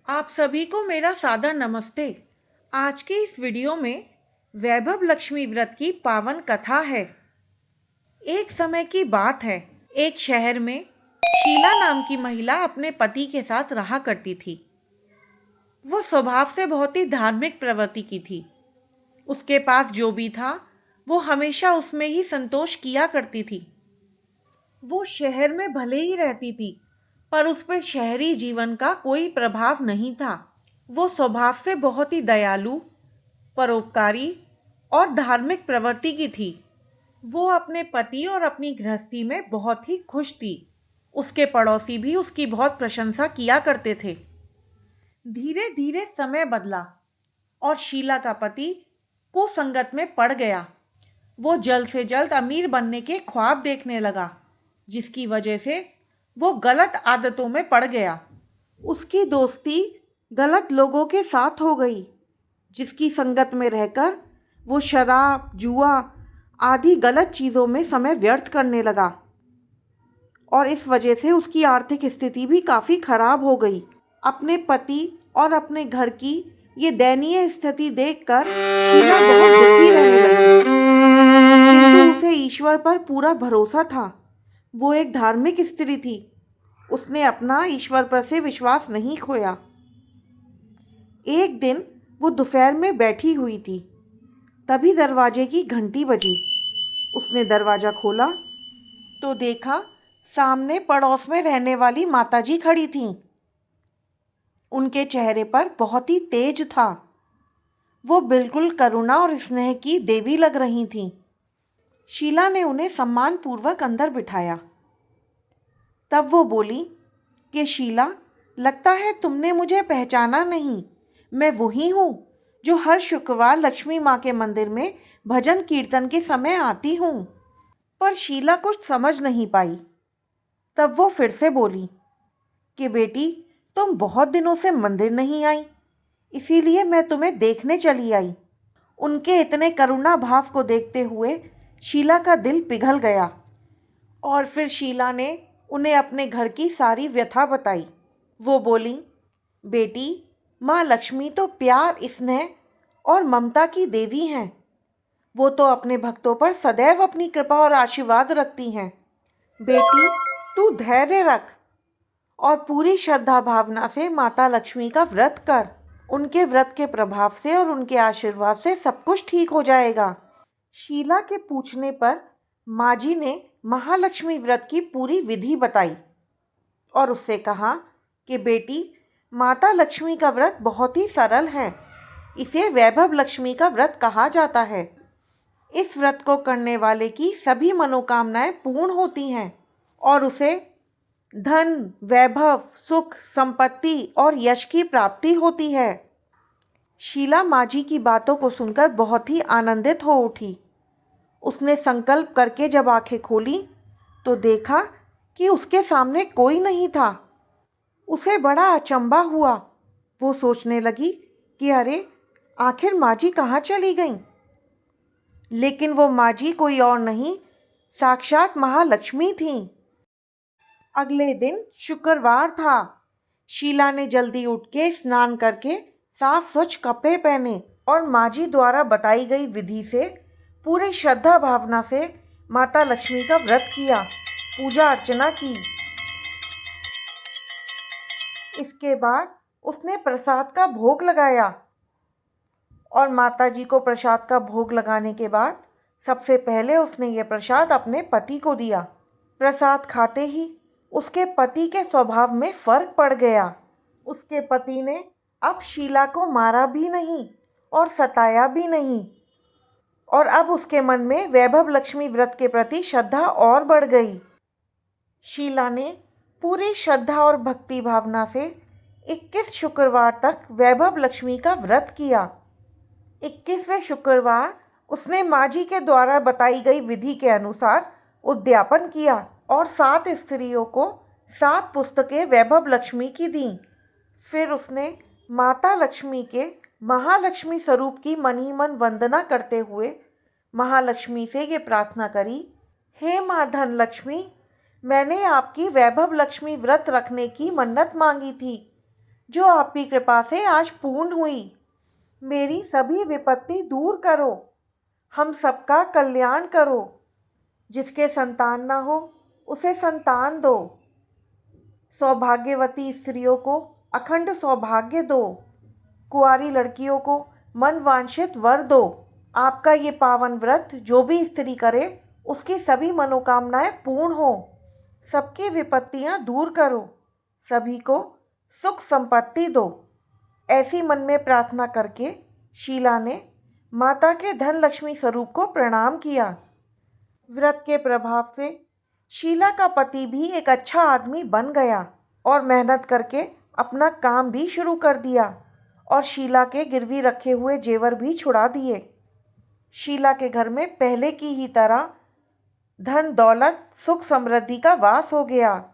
आप सभी को मेरा सादर नमस्ते। आज की इस वीडियो में वैभव लक्ष्मी व्रत की पावन कथा है। एक समय की बात है, एक शहर में शीला नाम की महिला अपने पति के साथ रहा करती थी। वो स्वभाव से बहुत ही धार्मिक प्रवृत्ति की थी। उसके पास जो भी था वो हमेशा उसमें ही संतोष किया करती थी। वो शहर में भले ही रहती थी, पर उस पर शहरी जीवन का कोई प्रभाव नहीं था। वो स्वभाव से बहुत ही दयालु, परोपकारी और धार्मिक प्रवृत्ति की थी। वो अपने पति और अपनी गृहस्थी में बहुत ही खुश थी। उसके पड़ोसी भी उसकी बहुत प्रशंसा किया करते थे। धीरे धीरे समय बदला और शीला का पति कुसंगत में पड़ गया। वो जल्द से जल्द अमीर बनने के ख्वाब देखने लगा, जिसकी वजह से वो गलत आदतों में पड़ गया। उसकी दोस्ती गलत लोगों के साथ हो गई, जिसकी संगत में रहकर वो शराब, जुआ आदि गलत चीज़ों में समय व्यर्थ करने लगा और इस वजह से उसकी आर्थिक स्थिति भी काफ़ी खराब हो गई। अपने पति और अपने घर की ये दयनीय स्थिति देखकर शीला बहुत दुखी रहने लगी, किंतु उसे ईश्वर पर पूरा भरोसा था। वो एक धार्मिक स्त्री थी। उसने अपना ईश्वर पर से विश्वास नहीं खोया। एक दिन वो दोपहर में बैठी हुई थी, तभी दरवाजे की घंटी बजी। उसने दरवाज़ा खोला तो देखा सामने पड़ोस में रहने वाली माताजी खड़ी थीं। उनके चेहरे पर बहुत ही तेज था। वो बिल्कुल करुणा और स्नेह की देवी लग रही थीं। शीला ने उन्हें सम्मानपूर्वक अंदर बिठाया। तब वो बोली कि शीला, लगता है तुमने मुझे पहचाना नहीं। मैं वही हूँ जो हर शुक्रवार लक्ष्मी माँ के मंदिर में भजन कीर्तन के समय आती हूँ। पर शीला कुछ समझ नहीं पाई। तब वो फिर से बोली कि बेटी, तुम बहुत दिनों से मंदिर नहीं आई, इसीलिए मैं तुम्हें देखने चली आई। उनके इतने करुणा भाव को देखते हुए शीला का दिल पिघल गया और फिर शीला ने उन्हें अपने घर की सारी व्यथा बताई। वो बोली, बेटी, माँ लक्ष्मी तो प्यार, स्नेह और ममता की देवी हैं। वो तो अपने भक्तों पर सदैव अपनी कृपा और आशीर्वाद रखती हैं। बेटी, तू धैर्य रख और पूरी श्रद्धा भावना से माता लक्ष्मी का व्रत कर। उनके व्रत के प्रभाव से और उनके आशीर्वाद से सब कुछ ठीक हो जाएगा। शीला के पूछने पर माँ जी ने महालक्ष्मी व्रत की पूरी विधि बताई और उससे कहा कि बेटी, माता लक्ष्मी का व्रत बहुत ही सरल है। इसे वैभव लक्ष्मी का व्रत कहा जाता है। इस व्रत को करने वाले की सभी मनोकामनाएं पूर्ण होती हैं और उसे धन, वैभव, सुख, संपत्ति और यश की प्राप्ति होती है। शीला माँ जी की बातों को सुनकर बहुत ही आनंदित हो उठी। उसने संकल्प करके जब आंखें खोली तो देखा कि उसके सामने कोई नहीं था। उसे बड़ा अचंभा हुआ। वो सोचने लगी कि अरे, आखिर माँ जी कहाँ चली गईं? लेकिन वो माँ जी कोई और नहीं, साक्षात महालक्ष्मी थीं। अगले दिन शुक्रवार था। शीला ने जल्दी उठ के स्नान करके साफ स्वच्छ कपड़े पहने और माँ जी द्वारा बताई गई विधि से पूरी श्रद्धा भावना से माता लक्ष्मी का व्रत किया, पूजा अर्चना की। इसके बाद उसने प्रसाद का भोग लगाया और माता जी को प्रसाद का भोग लगाने के बाद सबसे पहले उसने ये प्रसाद अपने पति को दिया। प्रसाद खाते ही उसके पति के स्वभाव में फर्क पड़ गया। उसके पति ने अब शीला को मारा भी नहीं और सताया भी नहीं और अब उसके मन में वैभव लक्ष्मी व्रत के प्रति श्रद्धा और बढ़ गई। शीला ने पूरी श्रद्धा और भक्ति भावना से 21 शुक्रवार तक वैभव लक्ष्मी का व्रत किया। 21वें शुक्रवार उसने माँ जी के द्वारा बताई गई विधि के अनुसार उद्यापन किया और 7 स्त्रियों को 7 पुस्तकें वैभव लक्ष्मी की दी। फिर उसने माता लक्ष्मी के महालक्ष्मी स्वरूप की मन ही मन वंदना करते हुए महालक्ष्मी से ये प्रार्थना करी, हे माँ धन लक्ष्मी, मैंने आपकी वैभव लक्ष्मी व्रत रखने की मन्नत मांगी थी। जो आपकी कृपा से आज पूर्ण हुई। मेरी सभी विपत्ति दूर करो, हम सबका कल्याण करो। जिसके संतान ना हो उसे संतान दो। सौभाग्यवती स्त्रियों को अखंड सौभाग्य दो। कुंवारी लड़कियों को मनवांछित वर दो। आपका ये पावन व्रत जो भी स्त्री करे उसकी सभी मनोकामनाएं पूर्ण हो। सबकी विपत्तियां दूर करो, सभी को सुख संपत्ति दो। ऐसी मन में प्रार्थना करके शीला ने माता के धन लक्ष्मी स्वरूप को प्रणाम किया। व्रत के प्रभाव से शीला का पति भी एक अच्छा आदमी बन गया और मेहनत करके अपना काम भी शुरू कर दिया और शीला के गिरवी रखे हुए जेवर भी छुड़ा दिए। शीला के घर में पहले की ही तरह धन दौलत सुख समृद्धि का वास हो गया।